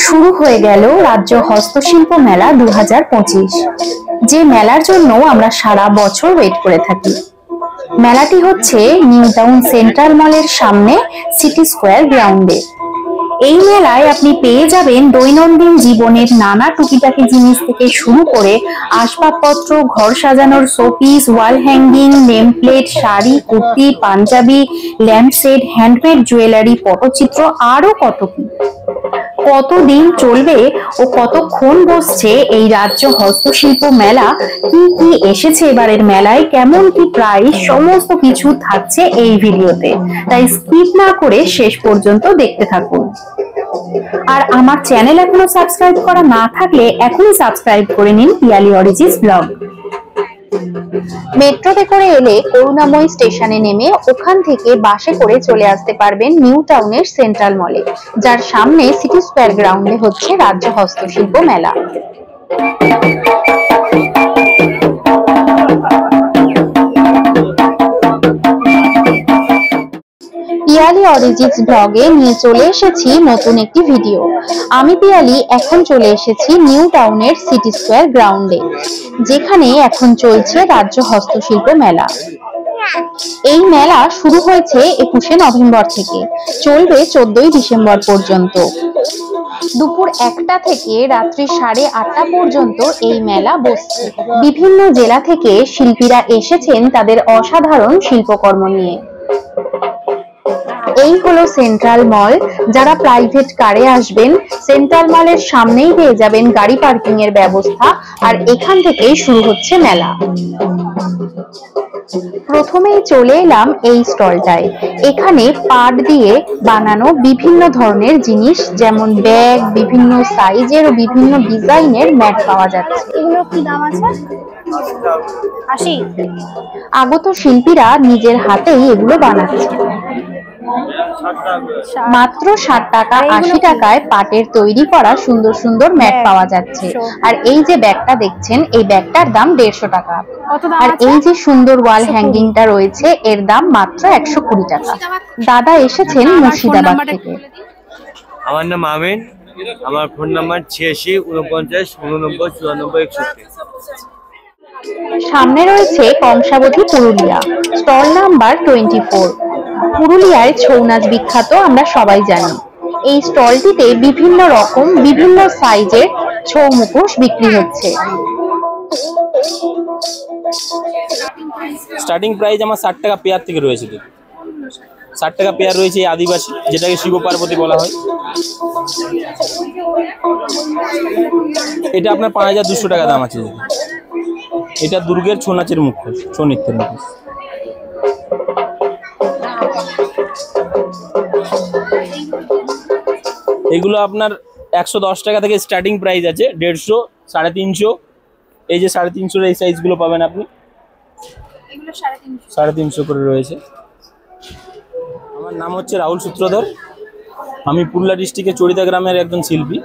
শুরু হয়ে গেল রাজ্য হস্তশিল্প মেলা 2025, যে মেলার জন্য আমরা সারা বছর ওয়েট করে থাকি। মেলাটি হচ্ছে নিউ টাউন সেন্ট্রাল মলের সামনে সিটি স্কোয়ার গ্রাউন্ডে। এই মেলায় আপনি পেয়ে যাবেন দৈনন্দিন জীবনের নানা টুকিটাকি জিনিস থেকে শুরু করে আসবাবপত্র, ঘর সাজানোর showpiece, wall hanging, name plate, sari, kurti, panjabi, lampshade, handmade jewellery, Pattachitra, আরো কত কি। কতদিন চলবে ও কতক্ষণ বসছে এই রাজ্য হস্তশিল্প মেলা, কি কি এসেছে এবারের মেলায়, কেমন কি প্রাইস, সমস্ত কিছু থাকছে এই ভিডিওতে, তাই স্কিপ না করে শেষ পর্যন্ত দেখতে থাকুন। আর আমার চ্যানেল এখনো সাবস্ক্রাইব করা না থাকলে এখনই সাবস্ক্রাইব করে নিন পিয়ালি অরিজিস ব্লগ। মেট্রোতে করে এলে করুণাময়ী স্টেশনে নেমে ওখান থেকে বাসে করে চলে আসতে পারবেন নিউ টাউনের সেন্ট্রাল মলে, যার সামনে সিটি স্কোয়ার গ্রাউন্ডে হচ্ছে রাজ্য হস্তশিল্প মেলা। পিয়ালি অরিজিটস ব্লগে নিয়ে চলে এসেছি নতুন একটি ভিডিও। আমি পিয়ালি এখন চলে এসেছি নিউ টাউনের সিটি স্কোয়ার গ্রাউন্ডে, যেখানে এখন চলছে রাজ্য হস্তশিল্প মেলা। এই মেলা শুরু হয়েছে 21শে নভেম্বর থেকে, চলবে 14ই ডিসেম্বর পর্যন্ত। দুপুর 1টা থেকে রাত্রি 8:30 পর্যন্ত এই মেলা বসছে। বিভিন্ন জেলা থেকে শিল্পীরা এসেছেন তাদের অসাধারণ শিল্পকর্ম নিয়ে। এই হলো সেন্ট্রাল মল। যারা প্রাইভেট কারে আসবেন, সেন্ট্রাল মলের সামনেই পেয়ে যাবেন গাড়ি পার্কিং এর ব্যবস্থা, আর এখান থেকেই শুরু হচ্ছে মেলা। প্রথমেই চলে এলাম এই স্টলটায়। এখানে পাট দিয়ে বানানো বিভিন্ন ধরনের জিনিস, যেমন ব্যাগ, বিভিন্ন সাইজের ও বিভিন্ন ডিজাইনের ম্যাট পাওয়া যাচ্ছে। এগুলো কি দাম আছে? 80। আগত শিল্পীরা নিজের হাতেই এগুলো বানাচ্ছে। মাত্র 60 টাকা 80 টাকায় পাটের তৈরি করা সুন্দর সুন্দর ম্যাট পাওয়া যাচ্ছে। আর এই যে ব্যাগটা দেখছেন, এই ব্যাগটার দাম 150 টাকা। আর এই যে সুন্দর ওয়াল হ্যাঙ্গিংটা রয়েছে, এর দাম মাত্র 120 টাকা। দাদা এসেছেন মুর্শিদাবাদ থেকে। আমার নাম আমিন, আমার ফোন নাম্বার 86 49 89 94 61। সামনে রয়েছে কংসাবতী পুরুলিয়া, স্টল নাম্বার 24। পুরুলিয়ায় ছৌ নাচ বিখ্যাত, আমরা সবাই জানি। এই স্টলটিতে বিভিন্ন রকম বিভিন্ন সাইজের ছৌ মুখোশ বিক্রি হচ্ছে। স্টার্টিং প্রাইস আমার 60 টাকা পেয়ার থেকে রয়েছে। 60 টাকা পেয়ার রয়েছে এই আদিবাসী, যেটাকে শিব পার্বতী বলা হয়। এটা আপনার 5200 টাকা দাম আছে। এটা দুর্গের ছৌ নাচের মুখোশ, ছৌ নৃত্যের মুখোশ। এগুলো আপনার 110 টাকা থেকে স্টার্টিং প্রাইস আছে, 150, 350। এই যে 350 এই সাইজগুলো পাবেন আপনি, 350 করে রয়েছে। আমার নাম হচ্ছে রাহুল সূত্রধর, আমি পুরুলিয়া ডিস্ট্রিক্টের চরিদা গ্রামের একজন শিল্পী।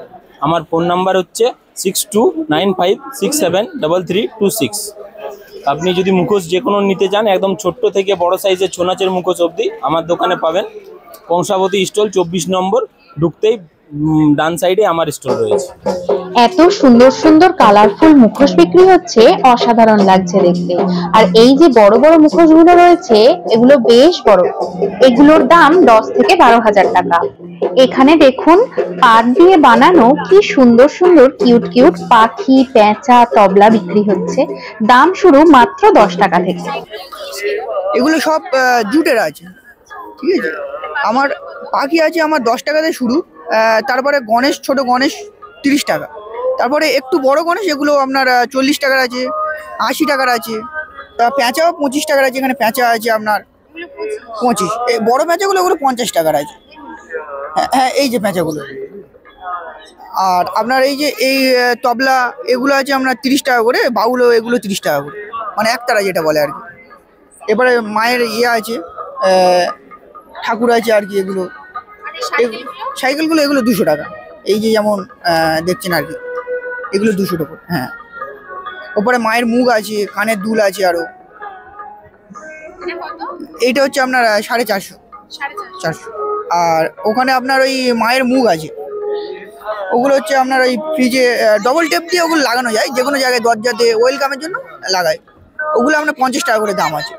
আমার ফোন নাম্বার হচ্ছে 6295673326। আপনি যদি মুখোশ যে কোনো নিতে চান, একদম ছোট্ট থেকে বড় সাইজের ছৌ নাচের মুখোশ অবধি আমার দোকানে পাবেন। কংসাবতী স্টল 24 নম্বর, ঢুকতেই ডান সাইডে আমার স্টল রয়েছে। এত সুন্দর সুন্দর কালারফুল মুখোশ বিক্রি হচ্ছে, অসাধারণ লাগছে দেখতে। আর এই যে বড় বড় মুখোশগুলো রয়েছে, এগুলো বেশ বড়। এগুলোর দাম 10 থেকে 12,000 টাকা। এখানে দেখুন পাট দিয়ে বানানো কি সুন্দর সুন্দর কিউট কিউট পাখি, পেঁচা, তবলা বিক্রি হচ্ছে। দাম শুরু মাত্র 10 টাকা থেকে। এগুলো সব জুটের আছে, ঠিক আছে। আমার পাখি আছে আমার 10 টাকাতে শুরু। তারপরে গণেশ, ছোট গণেশ 30 টাকা। তারপরে একটু বড় গণেশ, এগুলো আপনার 40 টাকার আছে, 80 টাকার আছে। পেঁচাও 25 টাকার আছে। এখানে পেঁচা আছে আপনার 25। এই বড় পেঁচাগুলো এগুলো 50 টাকার আছে। হ্যাঁ, এই যে পেঁচাগুলো। আর আপনার এই যে এই তবলা, এগুলো আছে আপনার 30 টাকা করে। বাউল এগুলো 30 টাকা করে, মানে একতারা যেটা বলে আর কি। এবারে মায়ের আছে, ঠাকুর আছে আর কি। এগুলো সাইকেলগুলো এগুলো 200 টাকা। এই যে যেমন দেখছেন আর কি, এগুলো 200 টাকা। হ্যাঁ, ওপরে মায়ের মুখ আছে, কানের দুল আছে আরো। এইটা হচ্ছে আপনার 450। আর ওখানে আপনার ওই মায়ের মুখ আছে, ওগুলো হচ্ছে আপনার ওই ফ্রিজে ডবল টেপ দিয়ে ওগুলো লাগানো যায়, যে কোনো জায়গায় দরজাতে ওয়েলকামের জন্য লাগায়। ওগুলো আপনার 50 টাকা করে দাম আছে।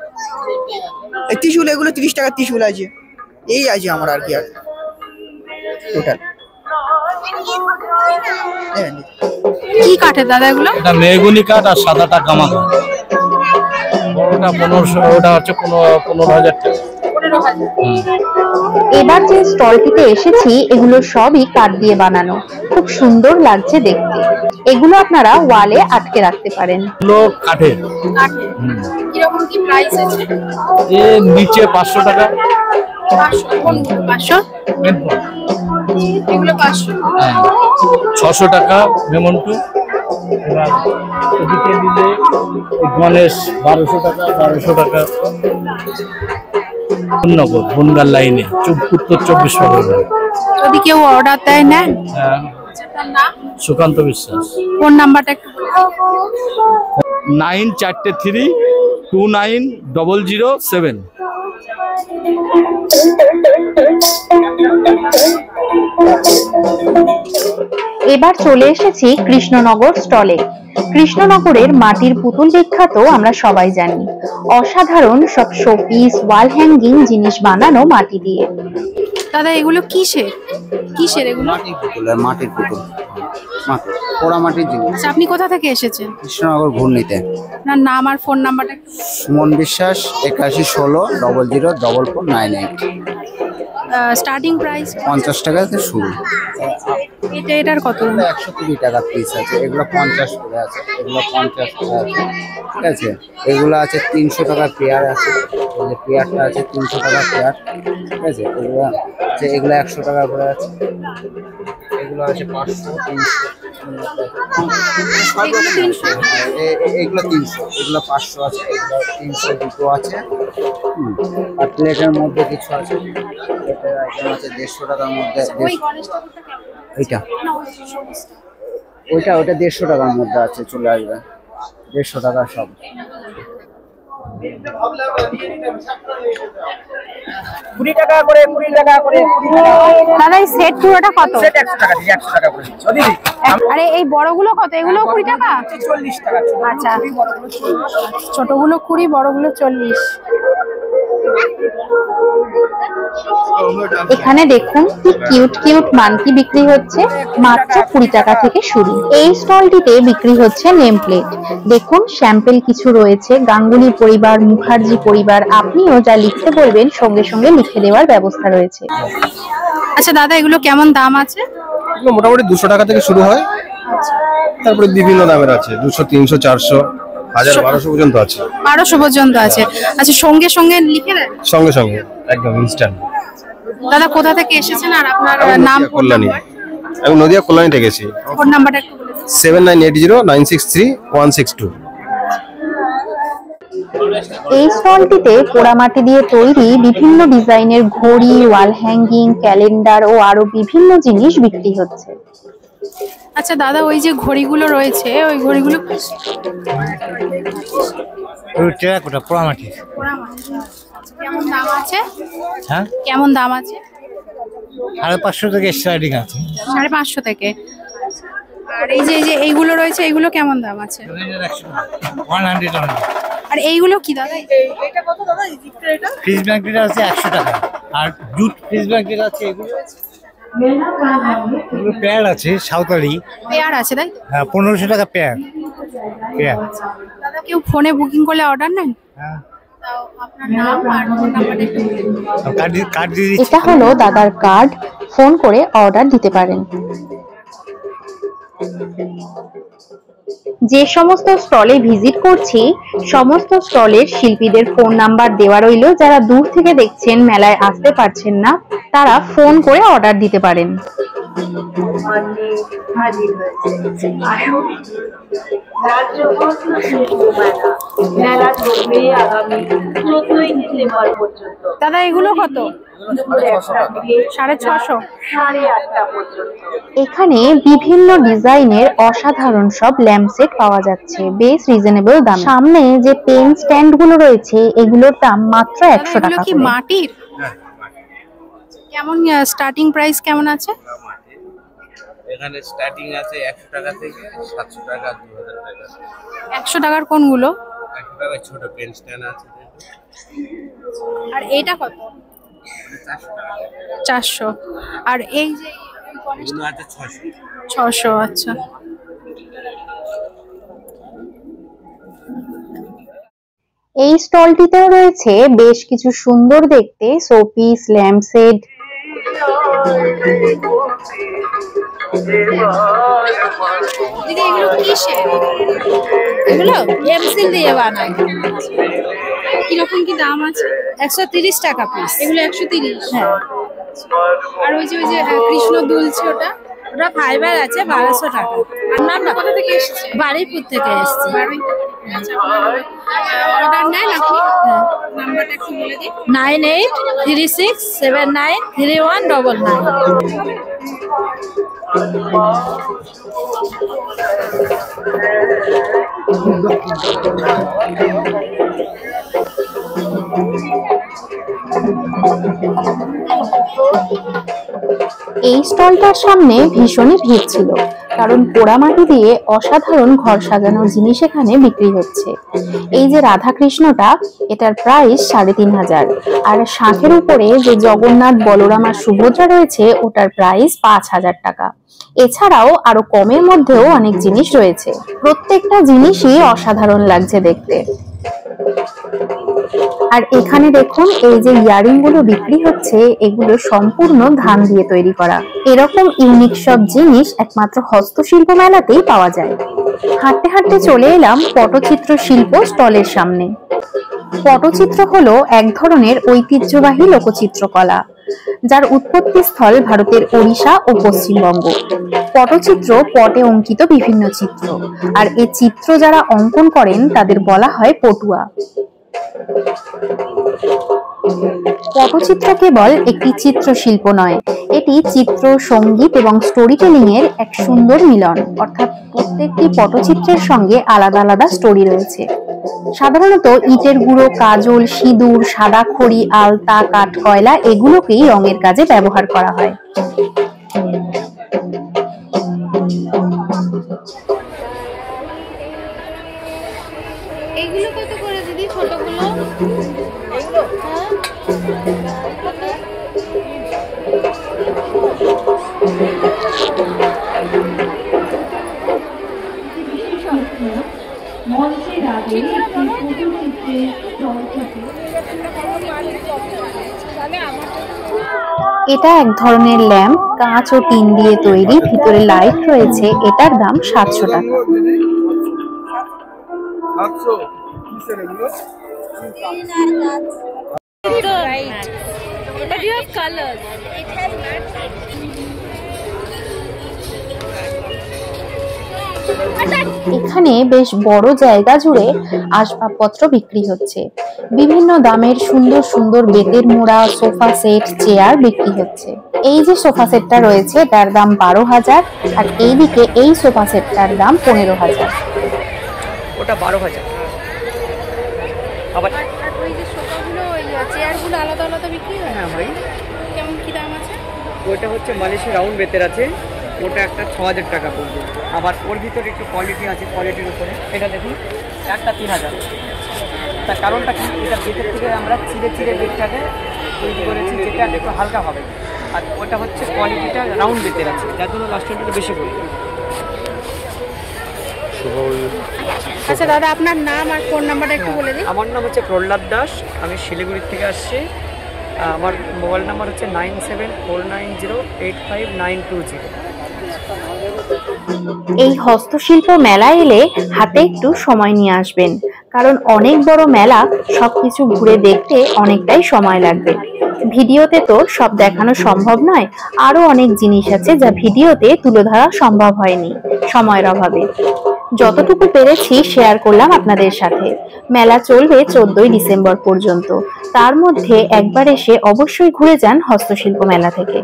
এই ত্রিশুল এগুলো 30 টাকা ত্রিশুল আছে। এই আছে আমার আর কি আর টোটাল। কি কাঠের দাদা এগুলো? এটা মেহগুনি কাঠ আর সাদাটা গামা কাঠ। বড়টা 1500, ওটা হচ্ছে 15,000 টাকা। এবার যে স্টলটিতে এসেছি এগুলো সবই কাঠ দিয়ে বানানো, খুব সুন্দর লাগছে দেখতে। এগুলো আপনারা ওয়ালে আটকে রাখতে পারেন। এগুলো কাঠের, কিরকম কি প্রাইস আছে? এর নিচে 500 টাকা, 500, এগুলো 500, 600 টাকা মেমন্টু। এবার এদিকে দিলে গণেশ 1200 টাকা, 1200 টাকা। নগর বনগার লাইনে উত্তর 24 পরগনা। যদি কেউ অর্ডার দেয় নেন? হ্যাঁ, তার নাম? সুকান্ত বিশ্বাস। ফোন নাম্বারটা একটু বলে দিন। 94329007। এবার চলে এসেছি কৃষ্ণনগর স্টলে। কৃষ্ণনগরের মাটির পুতুল বিখ্যাত আমরা সবাই জানি। অসাধারণ সব শোপিস, ওয়াল হ্যাঙ্গিং জিনিস বানানো মাটি দিয়ে। দাদা এগুলো কিসের এগুলো? মাটির পুতুল, পোড়া মাটির জিনিস। আচ্ছা, আপনি কোথা থেকে এসেছেন? কৃষ্ণনগর ঘূর্ণিতে। আপনার নাম আর ফোন নাম্বারটা একটু। সুমন বিশ্বাস, 8116000499। স্টার্টিং প্রাইস 50 টাকা থেকে শুরু। এটার কত? 120 টাকা পিস আছে। এগুলো 50 করে আছে, এগুলো 50 করে আছে, ঠিক আছে। এগুলো আছে 300 টাকা পেয়ার আছে। এই যে পেয়ারটা আছে 300 টাকা পেয়ার, ঠিক আছে। এগুলো আছে, এগুলো 100 টাকা করে আছে। এগুলো আছে 500, 300, এগুলো 300, এগুলো 500 আছে, এগুলো 300 দুটো আছে। আর প্লেটের মধ্যে কিছু আছে, প্লেটের আইটেম আছে 150 টাকার মধ্যে। এইটা ওইটা 150 টাকার মধ্যে আছে, চলে আসবে 150 টাকা সব। দাদা এই সেট পুরোটা কত? আরে এই বড়গুলো কত? এগুলো 20 টাকা? 40 টাকা। আচ্ছা, ছোটগুলো 20, বড়গুলো 40। এখানে দেখুন কি কিউট কিউট মানকি বিক্রি হচ্ছে, মাত্র 20 টাকা থেকে শুরু। এই স্টলটিতে বিক্রি হচ্ছে নেম প্লেট। দেখুন স্যাম্পল কিছু রয়েছে, গাঙ্গুলি পরিবার, মুখার্জি পরিবার। আপনিও যা লিখতে বলবেন সঙ্গে সঙ্গে লিখে দেওয়ার ব্যবস্থা রয়েছে। আচ্ছা দাদা এগুলো কেমন দাম আছে? এগুলো মোটামুটি 200 টাকা থেকে শুরু হয়, তারপরে বিভিন্ন দামের আছে, 200, 300, 400, 1000, 1200 পর্যন্ত আছে। 1200 পর্যন্ত আছে। আচ্ছা, সঙ্গে সঙ্গে লিখে দেন? সঙ্গে সঙ্গে একদম ইনস্ট্যান্ট। দাদা কোথা থেকে এসেছেন আর আপনার নাম? কল্যাণী। আমি নদিয়া কল্যাণী থেকে এসেছি। ফোন নাম্বারটা একটু বলে দিন। 7980963162। এই স্টলটিতে পোড়ামাটি দিয়ে তৈরি বিভিন্ন ডিজাইনের ঘড়ি, ওয়াল হ্যাঙ্গিং, ক্যালেন্ডার ও আরো বিভিন্ন জিনিস বিক্রি হচ্ছে। আচ্ছা দাদা ওই যে ঘড়িগুলো রয়েছে, ওই ঘড়িগুলো টেরাকোটা পোড়ামাটি। কেমন দাম আছে? হ্যাঁ, কেমন দাম আছে? 550 থেকে স্টার্টিং আছে। 550 থেকে। আর এই যে এইগুলো রয়েছে, এগুলো কেমন দাম আছে? 100 আর এইগুলো কি দাদা? এটা কত দাদা? এই জিপটা এটা? ফ্রিজ ম্যাগনেট আছে 100 টাকা। আর জুট ফ্রিজ ম্যাগনেট আছে। এগুলো পেয়ার আছে, সাঁওতালি পেয়ার আছে তাই? হ্যাঁ, 1500 টাকা পেয়ার। দাদা কেউ ফোনে বুকিং করলে অর্ডার নেন? হ্যাঁ, তাও আপনার নাম আর ফোন নাম্বারটা একটু বলে দিন। কার্ড দিয়ে দিচ্ছি। এটা হলো দাদার কার্ড, ফোন করে অর্ডার দিতে পারেন। যে সমস্ত স্টলে ভিজিট করছি সমস্ত স্টলের শিল্পীদের ফোন নাম্বার দেওয়া রইল। যারা দূর থেকে দেখছেন, মেলায় আসতে পারছেন না, তারা ফোন করে অর্ডার দিতে পারেন। দাদা এগুলো কত? 650? এখানে বিভিন্ন ডিজাইনের অসাধারণ সব ল্যাম্পসেট পাওয়া যাচ্ছে, বেশ রিজনেবল দাম। সামনে যে পেন স্ট্যান্ড গুলো রয়েছে এগুলোর দাম মাত্র 100 টাকা কি করে। মাটির? কেমন স্টার্টিং প্রাইস কেমন আছে? এখানে স্টার্টিং আছে 100 টাকা থেকে 700 টাকা 2000 টাকা। 100 টাকার কোনগুলো? 100 টাকা ছোট পেন স্ট্যান্ড আছে। আর এটা কত? 400। আর এই যে এগুলো আছে 600। 600, আচ্ছা। এই স্টলটিতেও রয়েছে বেশ কিছু সুন্দর দেখতে শোপিস, ল্যাম্প সেট। দিদি এগুলো কিসের? এগুলো এমসিল দিয়ে বানায়। কিরকম কি দাম আছে? 130 টাকা পিস। এগুলো 130? হ্যাঁ। আর ওই যে কৃষ্ণ দুলছে ওটা ফাইবার আছে 1200 টাকা। আর নামটা কোথা থেকে এসেছে? বারুইপুর থেকে এসেছে। আচ্ছা, অর্ডার নেন আপনি? নাম্বারটা একটু বলে দিন। 9836793199। এই স্টলটার সামনে ভীষণই ভিড় ছিল, কারণ পোড়ামাটি দিয়ে অসাধারণ ঘর সাজানোর জিনিস এখানে বিক্রি হচ্ছে। এই যে রাধাকৃষ্ণটা, এটার প্রাইস 3500। আর শাঁখের উপরে যে জগন্নাথ, বলরাম আর সুভদ্রা রয়েছে, ওটার প্রাইস 5000 টাকা। এছাড়াও আরো কমের মধ্যেও অনেক জিনিস রয়েছে। প্রত্যেকটা জিনিসই অসাধারণ লাগছে দেখতে। আর এখানে দেখুন, এই যে ইয়ারিং গুলো বিক্রি হচ্ছে, এগুলো সম্পূর্ণ ধান দিয়ে তৈরি করা। এরকম ইউনিক সব জিনিস একমাত্র হস্তশিল্প মেলাতেই পাওয়া যায়। হাঁটতে হাঁটতে চলে এলাম পটচিত্র শিল্প স্টলের সামনে। পটচিত্র হলো এক ধরনের ঐতিহ্যবাহী লোকচিত্রকলা, যার উৎপত্তি স্থল ভারতের ওড়িশা ও পশ্চিমবঙ্গ। পটচিত্র পটে অঙ্কিত বিভিন্ন চিত্র, আর এই চিত্র যারা অঙ্কন করেন তাদের বলা হয় পটুয়া। পটচিত্র কেবল একটি চিত্রশিল্প নয়, এটি চিত্র, সঙ্গীত এবং স্টোরি টেলিং এর এক সুন্দর মিলন। অর্থাৎ প্রত্যেকটি পটচিত্রের সঙ্গে আলাদা আলাদা স্টোরি রয়েছে। সাধারণত ইটের গুঁড়ো, কাজল, সিঁদুর, সাদা খড়ি, আলতা, কাঠ কয়লা এগুলোকেই রঙের কাজে ব্যবহার করা হয়। এইগুলো কত করে দিদি ছোটগুলো? এগুলো এটা এক ধরনের ল্যাম্প, কাঁচ ও টিন দিয়ে তৈরি, ভিতরে লাইট রয়েছে। এটার দাম 700 টাকা। But you have colors. এখানে বেশ বড় জায়গা জুড়ে আসবাবপত্র বিক্রি হচ্ছে। বিভিন্ন দামের সুন্দর সুন্দর বেতের মোড়া, সোফা সেট, চেয়ার বিক্রি হচ্ছে। এই যে সোফা সেটটা রয়েছে তার দাম 12000, আর এইদিকে এই সোফা সেটটার দাম 15000। ওটা 12000। আবার ওই যে সোফাগুলো, ওই চেয়ারগুলো আলাদা আলাদা বিক্রি হয়? হ্যাঁ ভাই, কেমন কি দাম আছে? ওটা হচ্ছে মালয়েশিয়া রাউন্ড বেতের আছে, ওটা একটা 6000 টাকা পড়বে। আবার ওর ভিতরে একটু কোয়ালিটি আছে, কোয়ালিটির উপরে এটা দেখুন একটা 3000। তার কারণটা কি, এটা বেতের থেকে আমরা চিড়ে চিড়ে বেতটাকে তৈরি করেছি, যেটা একটু হালকা হবে। আর ওটা হচ্ছে কোয়ালিটিটা রাউন্ড বেতের আছে, যার জন্য লাস্টটা একটু বেশি পড়বে। আচ্ছা দাদা, আপনার নাম আর ফোন নাম্বারটা একটু বলে দিন। আমার নাম হচ্ছে প্রহ্লাদ দাস, আমি শিলিগুড়ি থেকে আসছি। আমার মোবাইল নাম্বার হচ্ছে 9749085920। এই হস্তশিল্প মেলায় এলে হাতে একটু সময় নিয়ে আসবেন, কারণ অনেক বড় মেলা, সবকিছু ঘুরে দেখতে অনেকটাই সময় লাগবে। ভিডিওতে তো সব দেখানো সম্ভব নয়, আরো অনেক জিনিস আছে যা ভিডিওতে তুলে ধরা সম্ভব হয়নি সময়ের অভাবে। যতটুকু পেরেছি শেয়ার করলাম আপনাদের সাথে। মেলা চলবে 14ই ডিসেম্বর পর্যন্ত। তার মধ্যে একবার এসে অবশ্যই ঘুরে যান হস্তশিল্প মেলা থেকে।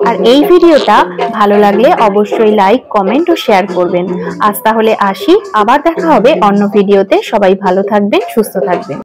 আর এই ভিডিওটা ভালো লাগলে অবশ্যই লাইক, কমেন্ট ও শেয়ার করবেন। আজ তাহলে আসি, আবার দেখা হবে অন্য ভিডিওতে। সবাই ভালো থাকবেন, সুস্থ থাকবেন।